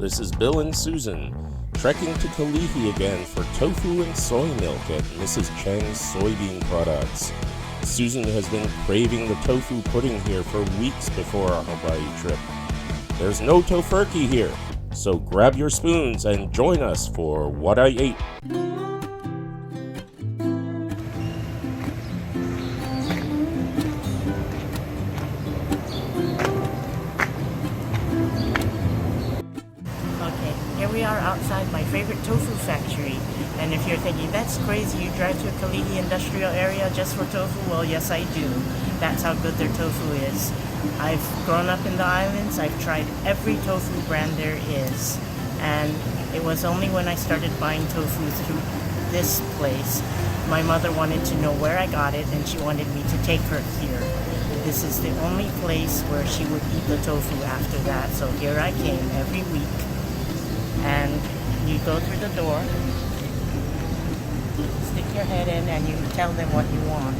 this is Bill and Susan, trekking to Kalihi again for tofu and soy milk at Mrs. Cheng's soybean products. Susan has been craving the tofu pudding here for weeks before our Hawaii trip. There's no tofurkey here, so grab your spoons and join us for What I Ate. We are outside my favorite tofu factory, and if you're thinking that's crazy, you drive to a Kalihi industrial area just for tofu, well, yes I do. That's how good their tofu is. I've grown up in the islands. I've tried every tofu brand there is, and it was only when I started buying tofu through this place, my mother wanted to know where I got it, and she wanted me to take her here. This is the only place where she would eat the tofu after that, so here I came every week. And you go through the door, stick your head in, and you tell them what you want.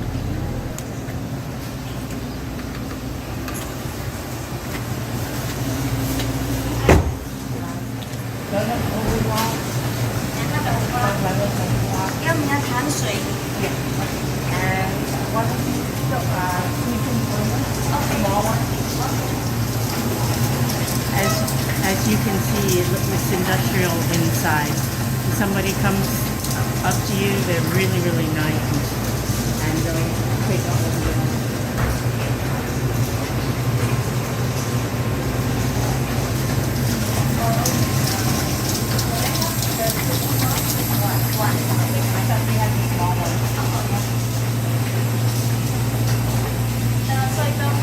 And one of these small one. As you can see, it's industrial inside. If somebody comes up to you, they're really, really nice, and they'll take all of you. I thought we had the small ones.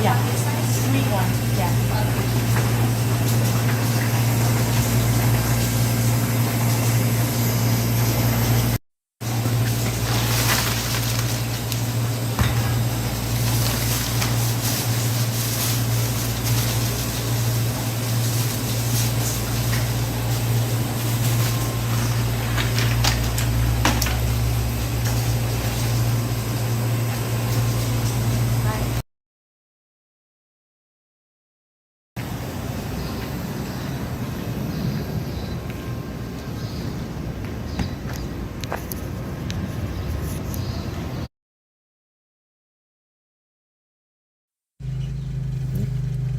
Yeah, sweet one. Yeah.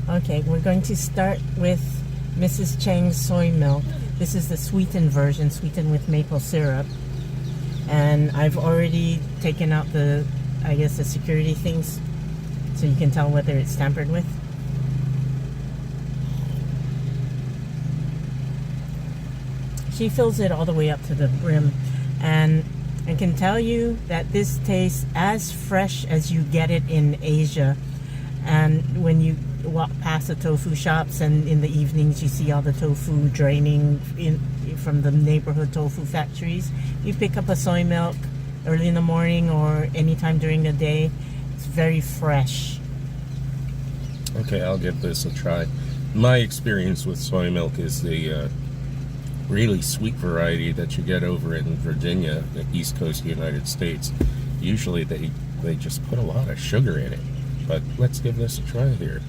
Okay, we're going to start with Mrs. Cheng's soy milk. This is the sweetened version, sweetened with maple syrup. And I've already taken out the security things so you can tell whether it's tampered with. She fills it all the way up to the brim, and I can tell you that this tastes as fresh as you get it in Asia. And when you walk past the tofu shops and in the evenings you see all the tofu draining from the neighborhood tofu factories, you pick up a soy milk early in the morning or anytime during the day. It's very fresh. Okay, I'll give this a try. My experience with soy milk is the really sweet variety that you get over in Virginia, the East Coast of the United States. Usually they just put a lot of sugar in it. But let's give this a try here.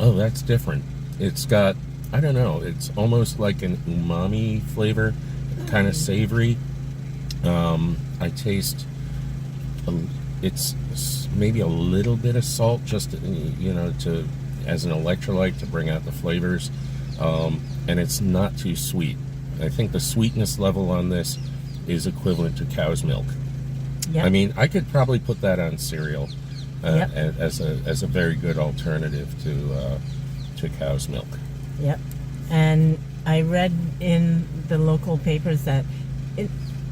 Oh, that's different. It's got, I don't know, it's almost like an umami flavor, kind of savory. I taste, it's maybe a little bit of salt, just, as an electrolyte to bring out the flavors. And it's not too sweet. I think the sweetness level on this is equivalent to cow's milk. Yep. I mean, I could probably put that on cereal as a very good alternative to cow's milk. Yep. And I read in the local papers that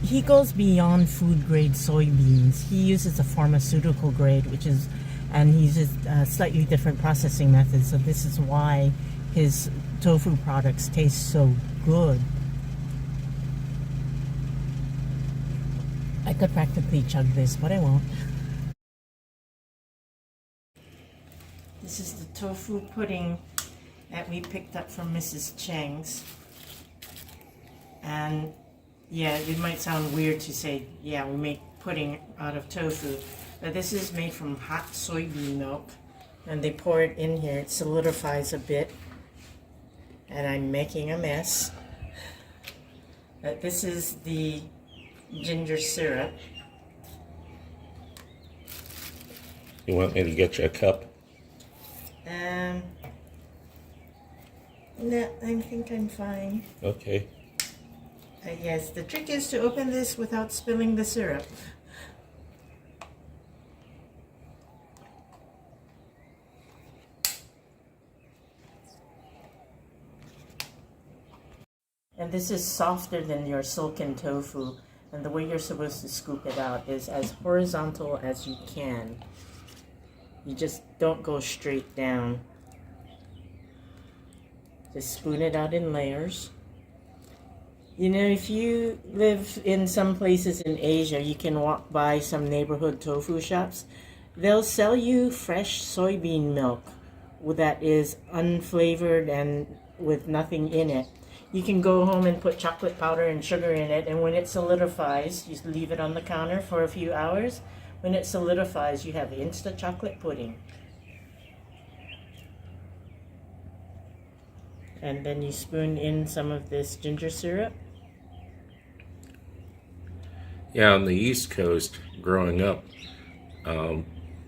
he goes beyond food grade soybeans. He uses a pharmaceutical grade, and he uses slightly different processing methods. So this is why his tofu products taste so good. I could practically chug this, but I won't. This is the tofu pudding that we picked up from Mrs. Cheng's. And yeah, it might sound weird to say, yeah, we make pudding out of tofu, Now this is made from hot soybean milk, and they pour it in here. It solidifies a bit, and I'm making a mess. This is the ginger syrup. You want me to get you a cup? No, I think I'm fine. Okay. Yes, the trick is to open this without spilling the syrup. And this is softer than your silken tofu, and the way you're supposed to scoop it out is as horizontal as you can. You just don't go straight down. Just spoon it out in layers. You know, if you live in some places in Asia, you can walk by some neighborhood tofu shops. They'll sell you fresh soybean milk that is unflavored and with nothing in it. You can go home and put chocolate powder and sugar in it, and when it solidifies, you leave it on the counter for a few hours. When it solidifies, you have instant chocolate pudding. And then you spoon in some of this ginger syrup. Yeah, on the East Coast, growing up,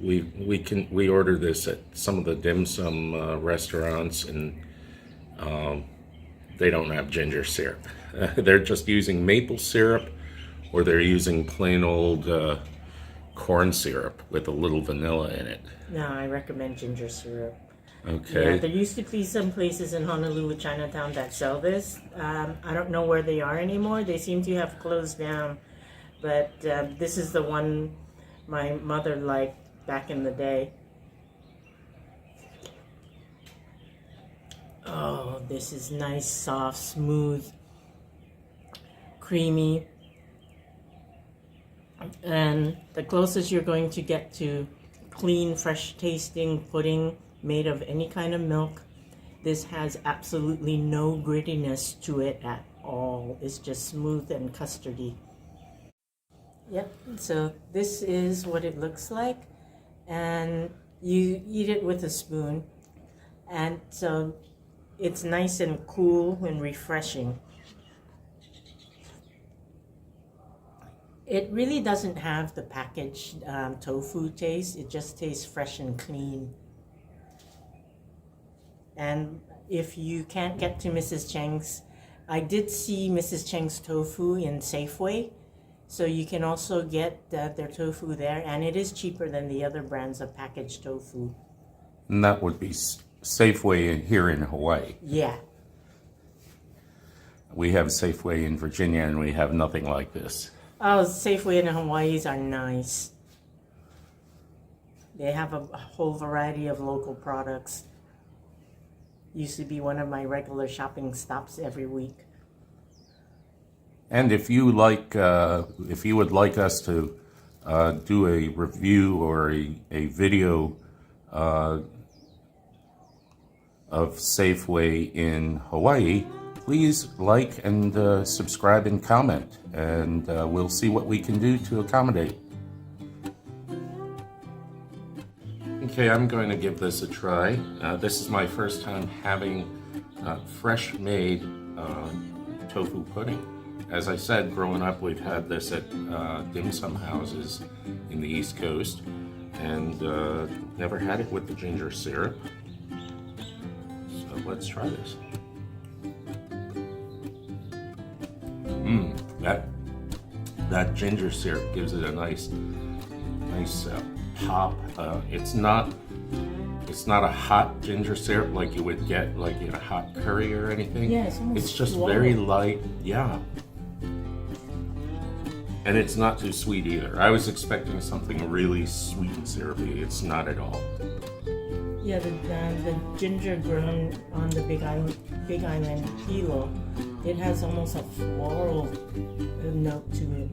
we order this at some of the dim sum restaurants, and they don't have ginger syrup. They're just using maple syrup, or they're using plain old corn syrup with a little vanilla in it. No, I recommend ginger syrup. Okay. Yeah, there used to be some places in Honolulu, Chinatown that sell this. I don't know where they are anymore. They seem to have closed down. But this is the one my mother liked back in the day. Oh, this is nice, soft, smooth, creamy. And the closest you're going to get to clean, fresh tasting pudding made of any kind of milk. This has absolutely no grittiness to it at all. It's just smooth and custardy. Yep, so this is what it looks like, and you eat it with a spoon, and so it's nice and cool and refreshing. It really doesn't have the packaged tofu taste. It just tastes fresh and clean. And if you can't get to Mrs. Cheng's, I did see Mrs. Cheng's tofu in Safeway. So you can also get their tofu there, and it is cheaper than the other brands of packaged tofu. And that would be Safeway here in Hawaii. Yeah. We have Safeway in Virginia, and we have nothing like this. Oh, Safeway in Hawaii's are nice. They have a whole variety of local products. Used to be one of my regular shopping stops every week. And if you would like us to do a review or a video of Safeway in Hawaii, please like and subscribe and comment, and we'll see what we can do to accommodate. Okay, I'm going to give this a try. This is my first time having fresh made tofu pudding. As I said, growing up, we've had this at dim sum houses in the East Coast, and never had it with the ginger syrup. So let's try this. That ginger syrup gives it a nice pop. It's not a hot ginger syrup like you would get like in a hot curry or anything. Yeah, it's just very light. Yeah. And it's not too sweet either. I was expecting something really sweet and syrupy. It's not at all. Yeah, the ginger grown on the Big Island kilo, it has almost a floral note to it.